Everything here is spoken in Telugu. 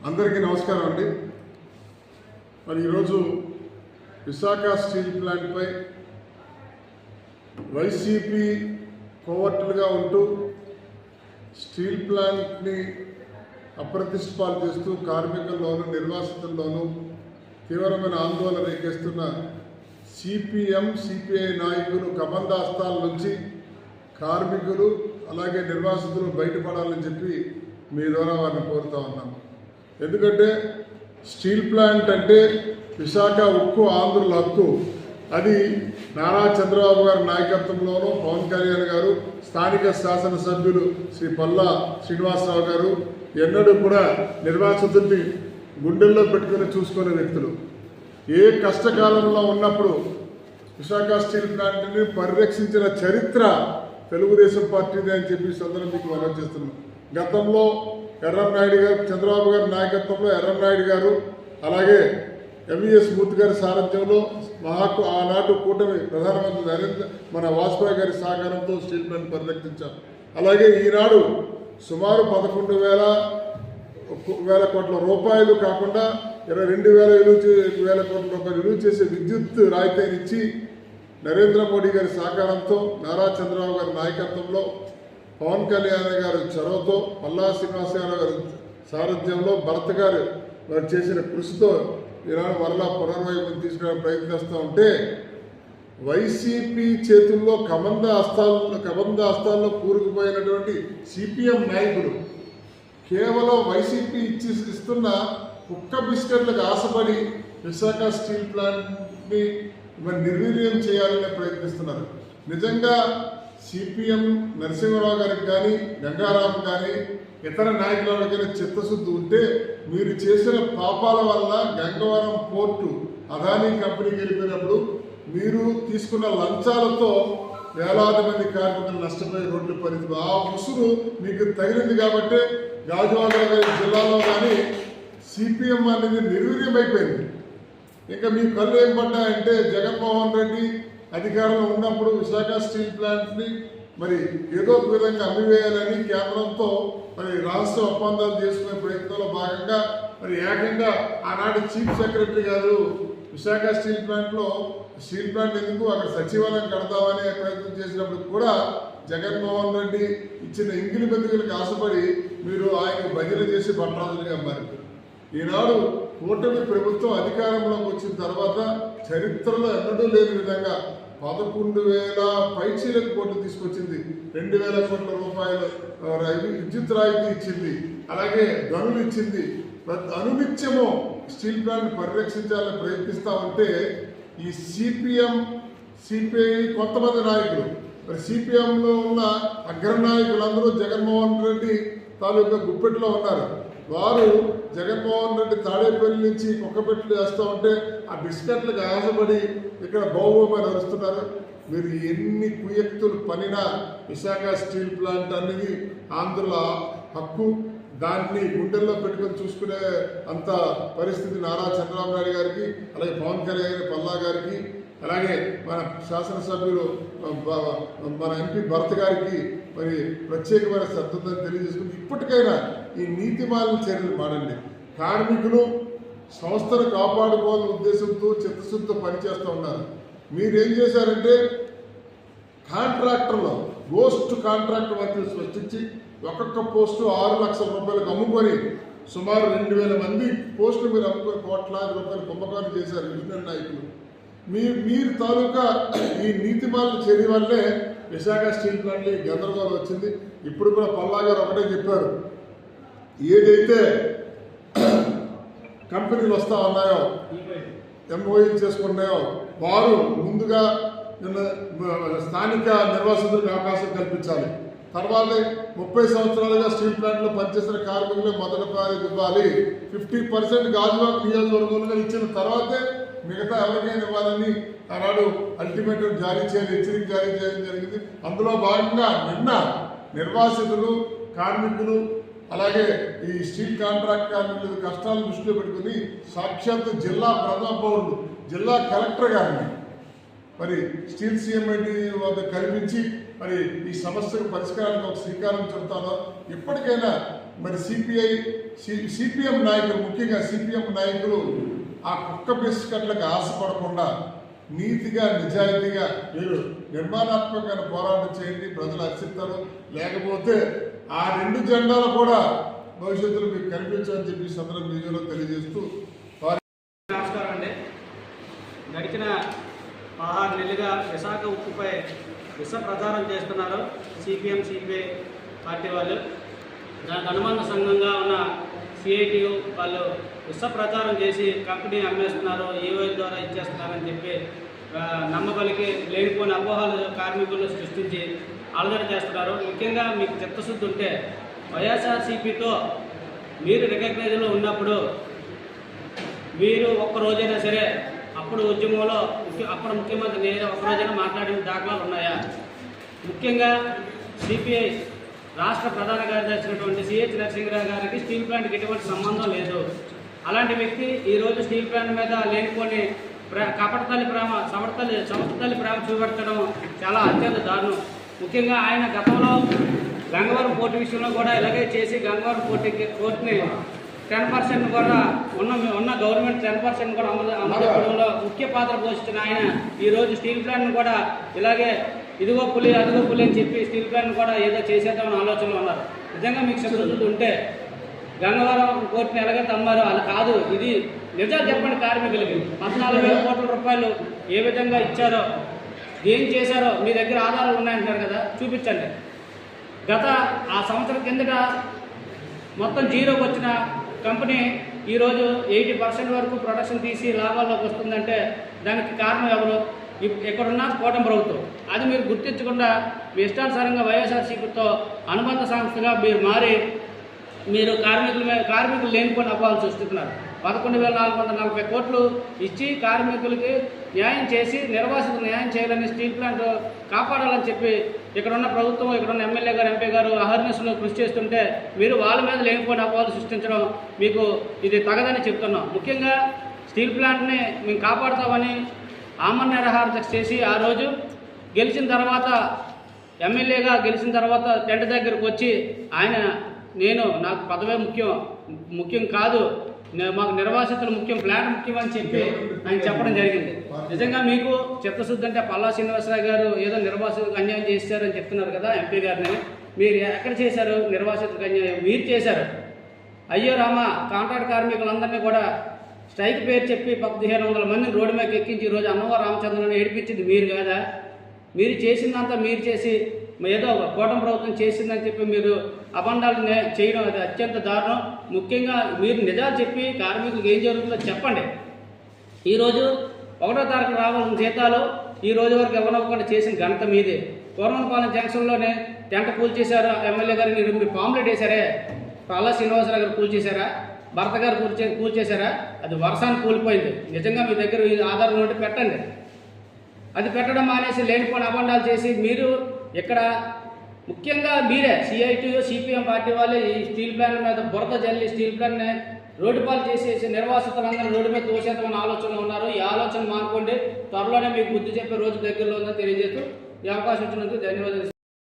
అందరికీ నమస్కారం అండి. మరి ఈరోజు విశాఖ స్టీల్ ప్లాంట్పై వైసీపీ కోవర్టులుగా ఉంటూ స్టీల్ ప్లాంట్ని అప్రతిష్ట పాలు చేస్తూ కార్మికుల్లోనూ నిర్వాసితుల్లోనూ తీవ్రమైన ఆందోళన రేకెస్తున్న సిపిఎం సిపిఐ నాయకులు కబంధాస్తాల నుంచి కార్మికులు అలాగే నిర్వాసితులు బయటపడాలని చెప్పి మీ ద్వారా వారిని కోరుతా ఉన్నాము. ఎందుకంటే స్టీల్ ప్లాంట్ అంటే విశాఖ ఉక్కు ఆంధ్రుల హక్కు. అది నారా చంద్రబాబు గారి నాయకత్వంలోనూ పవన్ కళ్యాణ్ గారు, స్థానిక శాసనసభ్యులు శ్రీ పల్లా శ్రీనివాసరావు గారు ఎన్నడూ కూడా నిర్వాసితుల్ని గుండెల్లో పెట్టుకుని చూసుకునే వ్యక్తులు. ఏ కష్టకాలంలో ఉన్నప్పుడు విశాఖ స్టీల్ ప్లాంట్ని పరిరక్షించిన చరిత్ర తెలుగుదేశం పార్టీదే అని చెప్పి సందర్భం మీకు మనం చేస్తున్నాం. గతంలో ఎర్రంనాయుడు గారు, చంద్రబాబు గారి నాయకత్వంలో ఎర్రంనాయుడు గారు, అలాగే ఎంవీఎస్ మూర్తి గారి సారథ్యంలో ఆనాటి కూటమి ప్రధానమంత్రి మన వాజ్పేయి గారి సహకారంతో స్టీల్ ప్లాంట్ పరిరక్షించాం. అలాగే ఈనాడు సుమారు 11,000 కోట్ల రూపాయలు కాకుండా 22,000 కోట్ల రూపాయలు విలువ చేసే విద్యుత్ రాయితీనిచ్చి నరేంద్ర మోడీ గారి సహకారంతో, నారా చంద్రబాబు గారి నాయకత్వంలో, పవన్ కళ్యాణ్ గారి చొరవతో, పల్లా శ్రీనివాసరావు గారి సారథ్యంలో, భరత్ గారు వారు చేసిన కృషితో ఈనాడు మరలా పునర్వైపు తీసుకునే ప్రయత్నిస్తూ ఉంటే వైసీపీ చేతుల్లో కబంధ హస్తాల్లో కూరుకుపోయినటువంటి సిపిఎం నాయకులు కేవలం వైసీపీ ఇస్తున్న కుక్క బిస్కెట్లకు ఆశపడి విశాఖ స్టీల్ ప్లాంట్ని నిర్వీర్యం చేయాలని ప్రయత్నిస్తున్నారు. నిజంగా సిపిఎం నరసింహరావు గారికి కానీ, గంగారాం కానీ, ఇతర నాయకులకైనా చిత్తశుద్ధి ఉంటే మీరు చేసిన పాపాల వల్ల గంగవరం పోర్టు అదానీ కంపెనీకి వెళ్ళిపోయినప్పుడు మీరు తీసుకున్న లంచాలతో వేలాది మంది కార్మికులు నష్టపోయి రోడ్లు పరిస్థితి ఆ ముసురు మీకు తగిలింది కాబట్టి గాజువాక జిల్లాలో కానీ సిపిఎం అనేది నిర్వీర్యం అయిపోయింది. ఇంకా మీ కళ్ళు ఏం పడ్డాయంటే జగన్మోహన్ రెడ్డి అధికారంలో ఉన్నప్పుడు విశాఖ స్టీల్ ప్లాంట్ని మరి ఏదో ఒక విధంగా అమ్మివేయాలని కేంద్రంతో మరి రాష్ట్ర ఒప్పందాలు చేసుకునే ప్రయత్నంలో భాగంగా మరి ఏకంగా ఆనాటి చీఫ్ సెక్రటరీ గారు విశాఖ స్టీల్ ప్లాంట్ ఎందుకు అక్కడ సచివాలయం కడతామనే ప్రయత్నం చేసినప్పుడు కూడా జగన్మోహన్ రెడ్డి ఇచ్చిన ఇంగిలి బతుకులకు ఆశపడి మీరు ఆయన భజన చేసి భట్రాజులుగా మారారు. ఈనాడు కూటమి ప్రభుత్వం అధికారంలోకి వచ్చిన తర్వాత చరిత్రలో ఎన్నడూ లేని విధంగా 11,000 పైచీలకు కోట్లు తీసుకొచ్చింది. 2,000 కోట్ల రూపాయలు విద్యుత్ రాయితీ ఇచ్చింది. అలాగే గనులు ఇచ్చింది. అనునిత్యము స్టీల్ ప్లాంట్ పరిరక్షించాలని ప్రయత్నిస్తూ ఉంటే ఈ సిపిఎం సిపిఐ కొంతమంది నాయకులు మరి సిపిఎంలో ఉన్న అగ్రనాయకులందరూ జగన్మోహన్ రెడ్డి తాలూకా గుప్పెట్లో ఉన్నారు. వారు జగన్మోహన్ రెడ్డి తాడేపల్లి నుంచి కుక్కపెట్లు చేస్తూ ఉంటే ఆ బిస్కెట్లకు ఆశపడి ఇక్కడ బాహుబలి నడుస్తున్నారు. మీరు ఎన్ని కుయక్తులు పనినా విశాఖ స్టీల్ ప్లాంట్ అనేది ఆంధ్రుల హక్కు. దాన్ని గుండెల్లో పెట్టుకొని చూసుకునే అంత పరిస్థితి నారా చంద్రబాబు నాయుడు గారికి, అలాగే పవన్ కళ్యాణ్ పల్లా గారికి, అలాగే మన శాసనసభ్యులు మన ఎంపీ భరత్ గారికి మరి ప్రత్యేకమైన శ్రద్ధ ఉందని తెలియజేసుకుంటే ఇప్పటికైనా ఈ నీతిమాలిన చర్యలు మానండి. కార్మికులు సంస్థను కాపాడుకోవాలనే ఉద్దేశంతో చిత్తశుద్ధితో పనిచేస్తూ ఉన్నారు. మీరేం చేశారంటే కాంట్రాక్టర్లో గోస్ట్ కాంట్రాక్టర్ వర్కులు సృష్టించి ఒక్కొక్క పోస్టు 6 లక్షల రూపాయలకు అమ్ముకొని సుమారు 2,000 మంది పోస్టులు మీరు అమ్ముకొని కోట్లాది రూపాయలు కుంభకాలు చేశారు యూనియన్ నాయకులు. మీరు తాలూకా ఈ నీతిమాలిన చర్య వల్లే విశాఖ స్టీల్ ప్లాంట్లో గందరగోళం వచ్చింది. ఇప్పుడు కూడా పల్లా గారు ఒకటే చెప్పారు, ఏదైతే కంపెనీలు వస్తూ ఉన్నాయో ఎంఓఈలు చేసుకున్నాయో వారు ముందుగా స్థానిక నిర్వాసితులకు అవకాశం కల్పించాలి. తర్వాత 30 సంవత్సరాలుగా స్టీల్ ప్లాంట్లో పనిచేసిన కార్మికులు మొదటి ప్రాధాన్యత ఇవ్వాలి. 50% గాజువాక నియోజకవర్గంలో ఇచ్చిన తర్వాతే మిగతా ఎవరికైనా ఇవ్వాలని ఆనాడు అల్టిమేటం జారీ చేయాలి, హెచ్చరిక జారీ చేయడం జరిగింది. అందులో భాగంగా నిన్న నిర్వాసితులు, కార్మికులు, అలాగే ఈ స్టీల్ కాంట్రాక్ట్ కార్మికుల కష్టాలను దృష్టిలో పెట్టుకుని సాక్షాత్తు జిల్లా ప్రథమ పౌరులు, జిల్లా కలెక్టర్ గారిని మరి స్టీల్ సిఎంఐటి వద్ద కల్పించి మరి ఈ సమస్యకు పరిష్కారానికి ఒక శ్రీకారం చుడతానో ఇప్పటికైనా మరి సిపిఎం నాయకులు, ముఖ్యంగా సిపిఎం నాయకులు ఆ కుక్క బిస్కట్లకు ఆశపడకుండా నీతిగా నిజాయితీగా మీరు నిర్మాణాత్మకమైన పోరాటం చేయండి, ప్రజలు హర్షిస్తారు. లేకపోతే ఆ 2 జెండాలు కూడా భవిష్యత్తులో మీకు కనిపించాలని చెప్పి సందర్భం మీడియాలో తెలియజేస్తూ. నమస్కారం అండి. గడిచిన 16 నెలలుగా విశాఖ ఉక్కుపై విష ప్రచారం చేస్తున్నారు సిపిఎం సిపిఐ పార్టీ వాళ్ళు. దానికి అనుబంధ సంఘంగా ఉన్న సిఐటియు వాళ్ళు విష ప్రచారం చేసి కంపెనీ అమ్మేస్తున్నారు, ఈఓఎల్ ద్వారా ఇచ్చేస్తున్నారని చెప్పి నమ్మబలికి లేనిపోయిన అపోహలు కార్మికులు సృష్టించి అలజడి చేస్తున్నారు. ముఖ్యంగా మీకు చిత్తశుద్ధి ఉంటే వైఎస్ఆర్సీపీతో మీరు రికగ్నైజ్లో ఉన్నప్పుడు మీరు ఒక్కరోజైనా సరే అప్పుడు ఉద్యమంలో అప్పుడు ముఖ్యమంత్రి నేను ఒక్కరోజైనా మాట్లాడిన దాఖలాలు ఉన్నాయా? ముఖ్యంగా సిపిఐ రాష్ట్ర ప్రధాన కార్యదర్శి అయినటువంటి సిహెచ్ నరసింహరావు గారికి స్టీల్ ప్లాంట్కి ఎటువంటి సంబంధం లేదు. అలాంటి వ్యక్తి ఈరోజు స్టీల్ ప్లాంట్ మీద లేనిపోని కపటతల్లి ప్రేమ సమస్తల్లి ప్రేమ చూపెట్టడం చాలా అత్యంత దారుణం. ముఖ్యంగా ఆయన గతంలో గంగవరం పోర్టు విషయంలో కూడా ఇలాగే చేసి గంగవరం పోర్టుని 10% కూడా ఉన్న గవర్నమెంట్ 10% కూడా అమలులో ముఖ్య పాత్ర పోషించిన ఆయన ఈరోజు స్టీల్ ప్లాంట్ను కూడా ఇలాగే ఇదిగో పులి అదిగో పులి అని చెప్పి స్టీల్ ప్లాంట్ను కూడా ఏదో చేసేద్దామని ఆలోచనలో ఉన్నారు. నిజంగా మీకు చిత్తశుద్ధి ఉంటే గంగవరం పోర్టుని ఎలాగైతే అమ్మారో అది కాదు, ఇది నిజాలు చెప్పండి. కార్మికులకి 14,000 కోట్ల రూపాయలు ఏ విధంగా ఇచ్చారో, ఏం చేశారో మీ దగ్గర ఆధారాలు ఉన్నాయంటున్నారు కదా, చూపించండి. గత ఆ సంవత్సరం కిందట మొత్తం జీరోకి వచ్చిన కంపెనీ ఈరోజు 80% వరకు ప్రొడక్షన్ తీసి లాభాల్లోకి వస్తుందంటే దానికి కారణం ఎవరు? ఎక్కడున్నా కూటమి ప్రభుత్వం. అది మీరు గుర్తించకుండా మీ ఇష్టానుసారంగా వైఎస్ఆర్సీపీతో అనుబంధ సంస్థగా మీరు మారి మీరు కార్మికులు లేనిపోయిన అపోహలు సృష్టిస్తున్నారు. 11,440 కోట్లు ఇచ్చి కార్మికులకి న్యాయం చేసి నిర్వాసిత న్యాయం చేయాలని స్టీల్ ప్లాంట్ కాపాడాలని చెప్పి ఇక్కడ ఉన్న ప్రభుత్వం, ఇక్కడ ఉన్న ఎమ్మెల్యే గారు, ఎంపీ గారు అహర్నిశలో కృషి చేస్తుంటే మీరు వాళ్ళ మీద లేనిపోయిన అపోహలు సృష్టించడం మీకు ఇది తగదని చెప్తున్నాం. ముఖ్యంగా స్టీల్ ప్లాంట్ని మేము కాపాడుతామని ఆమరణ నిరాహార దీక్ష చేసి ఆ రోజు గెలిచిన తర్వాత ఎమ్మెల్యేగా గెలిచిన తర్వాత టెంట్ దగ్గరకు వచ్చి ఆయన నాకు పదవే ముఖ్యం కాదు, మాకు నిర్వాసితులు ముఖ్యం, ప్లాంట్ ముఖ్యం అని చెప్పి ఆయన చెప్పడం జరిగింది. నిజంగా మీకు చిత్తశుద్ధి అంటే పల్లా శ్రీనివాసరావు గారు ఏదో నిర్వాసితులకు అన్యాయం చేశారని చెప్తున్నారు కదా ఎంపీ గారిని. మీరు ఎక్కడ చేశారు? నిర్వాసితులకు అన్యాయం మీరు చేశారు. అయ్యో రామ, కాంట్రాక్ట్ కార్మికులందరినీ కూడా స్ట్రైక్ పేరు చెప్పి 1,500 మందిని రోడ్డు మీద ఎక్కించి ఈరోజు అన్నవరం రామచంద్రని ఏడిపించింది మీరు కాదా? మీరు చేసిందంతా మీరు చేసి ఏదో కూటమి ప్రభుత్వం చేసిందని చెప్పి మీరు అబండాలు చేయడం అది అత్యంత దారుణం. ముఖ్యంగా మీరు నిజాలు చెప్పి కార్మికులకు ఏం జరుగుతుందో చెప్పండి. ఈరోజు 1వ తారీఖు రావాల్సిన జీతాలు ఈ రోజు వరకు ఇవ్వనవ్వకుండా చేసిన ఘనత మీదే. కోరమనపాలెం జంక్షన్లోనే టెంట కూల్చేశారు ఎమ్మెల్యే గారిని, మీరు పాంప్లెట్ వేశారే, పల్లా శ్రీనివాసరావు గారు కూల్చేశారా, భర్త గారు కూల్చేశారా? అది వర్షాన్ని కూలిపోయింది. నిజంగా మీ దగ్గర ఆధారం ఉంటే పెట్టండి. అది పెట్టడం మానేసి లేనిపోయిన అబండాలు చేసి మీరు ఇక్కడ ముఖ్యంగా మీరే సిఐటియు సిపిఎం పార్టీ వాళ్ళే ఈ స్టీల్ ప్లాంట్ మీద బురద జల్లి స్టీల్ ప్లాంట్ని రోడ్డు పాలు చేసేసి నిర్వాసితులందరూ రోడ్డు మీద తోసేద్దామని ఆలోచనలో ఉన్నారు. ఈ ఆలోచన మానుకోండి. త్వరలోనే మీకు బుద్ధి చెప్పే రోజు దగ్గరలో ఉందని తెలియజేస్తూ ఈ అవకాశం ఇచ్చినందుకు ధన్యవాదాలు.